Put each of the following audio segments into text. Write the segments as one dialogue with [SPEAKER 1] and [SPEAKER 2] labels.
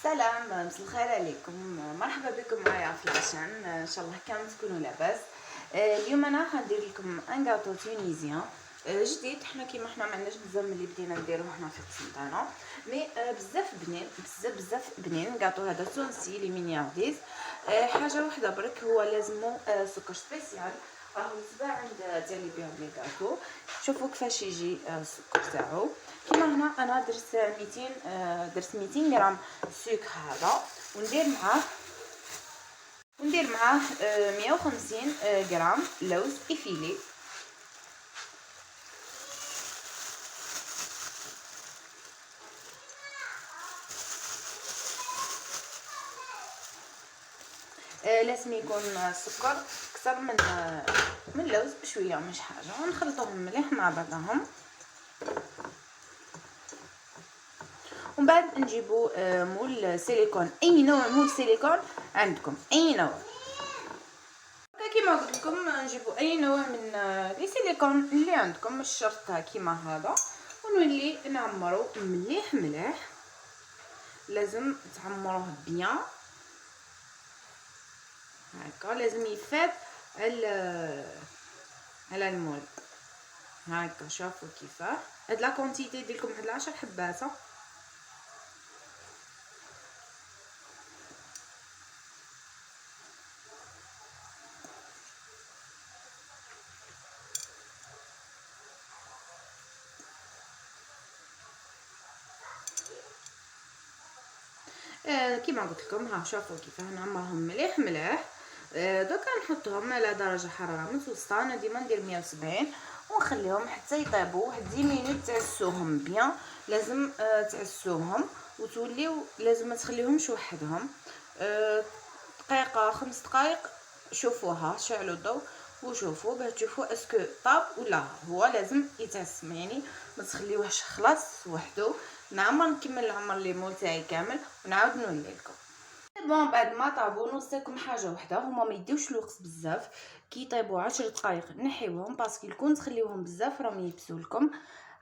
[SPEAKER 1] سلام، مساء الخير عليكم. مرحبا بكم معايا في العشان. ان شاء الله كامل تكونوا لاباس. اليوم انا غندير لكم ان غاطو تونيزيان جديد. حنا كيما حنا ما عندناش بزاف ملي بدينا نديروه حنا في القسم تاعنا، مي بزاف بنين، بزاف بنين. غاطو هذا تونسي لي مينيارديز. حاجه واحده برك، هو لازمو سكر سبيسيال. راهو تباع عند تاع اللي يبيعوا لي غاطو. شوفوا كيفاش يجي السكر تاعو. كيما هنا انا درت 200 غرام سكر هذا، وندير معاه 150 غرام لوز افيلي. لازم يكون السكر اكثر من اللوز بشويه، مش حاجه. ونخلطوهم مليح مع بعضهم، ومن بعد نجيبو مول سيليكون. اي نوع مول سيليكون عندكم، اي نوع. كيما قلت لكم نجيبو اي نوع من لي سيليكون اللي عندكم، مش شرط كيما هذا. ونولي نعمرو مليح. لازم تعمروه بيان هكا، لازم يفات على المول هكا. شوفوا كيفاه. هاد لا كونتيتي ديالكم هاد 10 حبات. كيما قلت لكم، ها شوفوا كيفاه نعمرهم مليح. دوكا نحطهم على درجه حراره متوسطه. انا ديما ندير 170 ونخليهم حتى يطيبوا واحد 10 مينوت. تعسوهم بيان، لازم تعسوهم وتوليو. لازم ما تخليهمش وحدهم دقيقه 5 دقائق. شوفوها، شعلوا الضوء وشوفوا باش تشوفوا اسكو طاب ولا. هو لازم يتعسم، يعني ما تخليوهش خلاص وحده. نعمر نكمل العمر ليمون تاعي كامل ونعاود نولي لكم. بون بعد ما طابوا نوصيكم حاجه وحده، هما ما يديوش الوقت بزاف. كي يطيبوا 10 دقائق نحيوهم، باسكو كون تخليوهم بزاف راهم يبسوا لكم.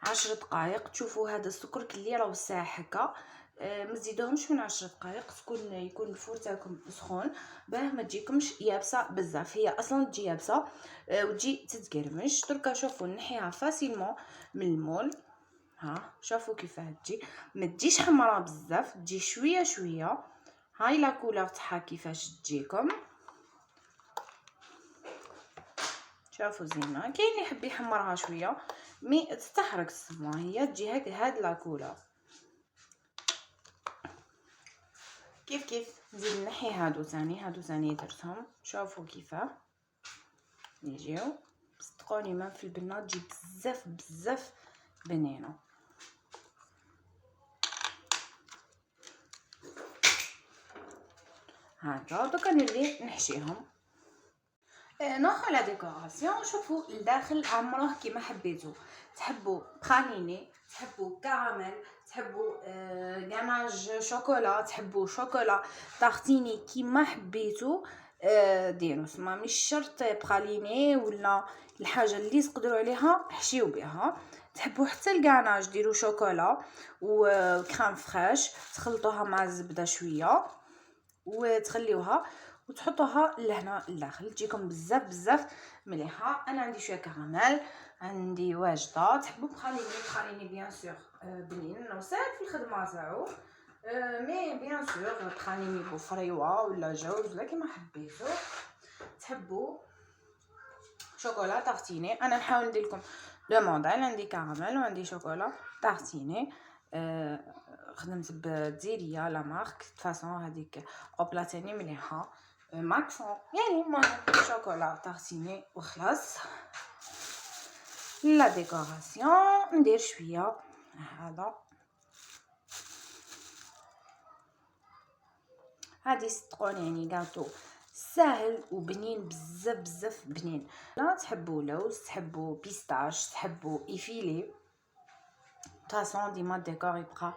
[SPEAKER 1] 10 دقائق تشوفوا هذا السكر كلي راه ساح هكا. ما تزيدوهمش من 10 دقائق. يكون الفور تاعكم سخون باه ما تجيكمش يابسه بزاف. هي اصلا تجي يابسه وتجي تتقرمش. دركا شوفوا نحيها فاسيلمون من المول. ها شوفوا كيفاه تجي، ما تجيش حمراء بزاف، تجي شويه. هاي لا كولور تاعها كيفاش تجيكم. شوفوا زينه. كاين اللي يحب يحمرها شويه مي تستحرق الصبمه، هي تجي هاد لا كولور. كيف نزيد نحي هادو ثاني درتهم. شوفوا كيفاه يجيو. صدقوني ما في البنات تجي بزاف بنينه. هكا دوكا نولي نحشيهم. ناخذ لا ديكوراسيون. شوفوا الداخل عمروه كيما حبيتو. تحبوا براليني، تحبوا كراميل، تحبوا غاناج شوكولا، تحبوا شوكولا طارتيني، كيما حبيتو ديروا. سما مش شرط براليني ولا الحاجه اللي تقدروا عليها حشيو بها. تحبوا حتى الغاناج ديروا شوكولا وكريم فريش، تخلطوها مع الزبده شويه وتخليوها وتحطوها لهنا الداخل. تجيكم بزاف مليحه. انا عندي شويه كراميل، عندي واجده. تحبوا بخاليني بيان سور بنين وسهل في الخدمه تاعو. مي بيان سور بخاليني بفريوه ولا جوز ولا كيما حبيتو. تحبوا شوكولا طارتيني، انا نحاول ندير لكم لو موديل. عندي كراميل وعندي شوكولا طارتيني. خدمت بزيريا لا مارك فاصون هذيك اوبلاتيني مليحه ماكسون. يعني المهم شوكولا طارتيني وخلاص. لا ديكوراسيون ندير شويه هذا. هادي صدقوني يعني غاطو ساهل وبنين بزاف بنين. لا تحبوا لوز، تحبوا بيستاش، تحبوا ايفيلي، طاسون ديما الديكور يبقى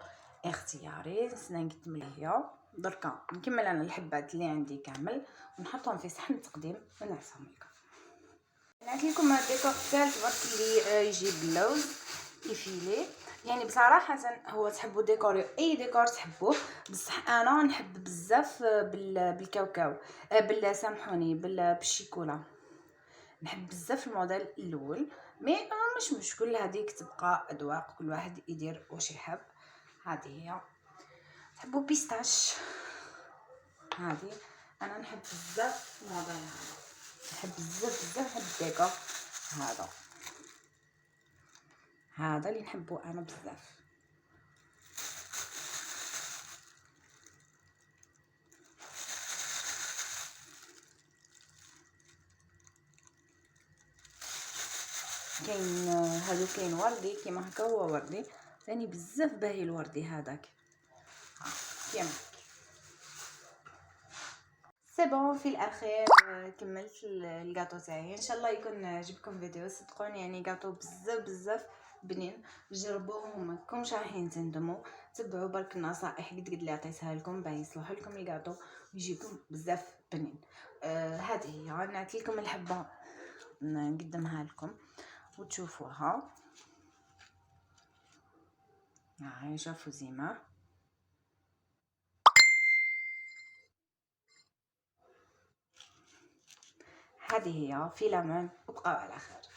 [SPEAKER 1] اختياري. نقدم ليا دركا نكمل انا الحبات اللي عندي كامل ونحطهم في صحن التقديم ونعصهم لكم. نعطي لكم الديكور تاع تبارك اللي يجيب اللوز يفيلي. يعني بصراحه هو تحبوا ديكوري اي ديكور تحبوه، بصح انا نحب بزاف بالكاوكاو، سامحوني بالشيكولا. نحب بزاف الموديل الاول، مي مش مشكل، هذيك تبقى اذواق، كل واحد يدير واش يحب. هذه هي. تحبوا بيستاش؟ هذه انا نحب بزاف الموديل هذا، نحب بزاف نحب الديكور هذا اللي نحبو انا بزاف. كاين هادو، كاين وردي كيما هكا، هو وردي ثاني بزاف باهي الوردي هذاك. كيما سي بون. في الاخير كملت الكاطو تاعي. ان شاء الله يكون عجبكم فيديو، صدقوني يعني كاطو بزاف بنين. جربوه وما تكونش رايحين تندموا. تبعوا برك النصائح قد اللي عطيتها لكم باه يصلح لكم الكاطو ويجيكم بزاف بنين. هذه هي نعطي لكم الحبه نقدمها لكم وتشوفوها. هاي شوفوا زيما. هذه هي في الامان، وبقاو على خير.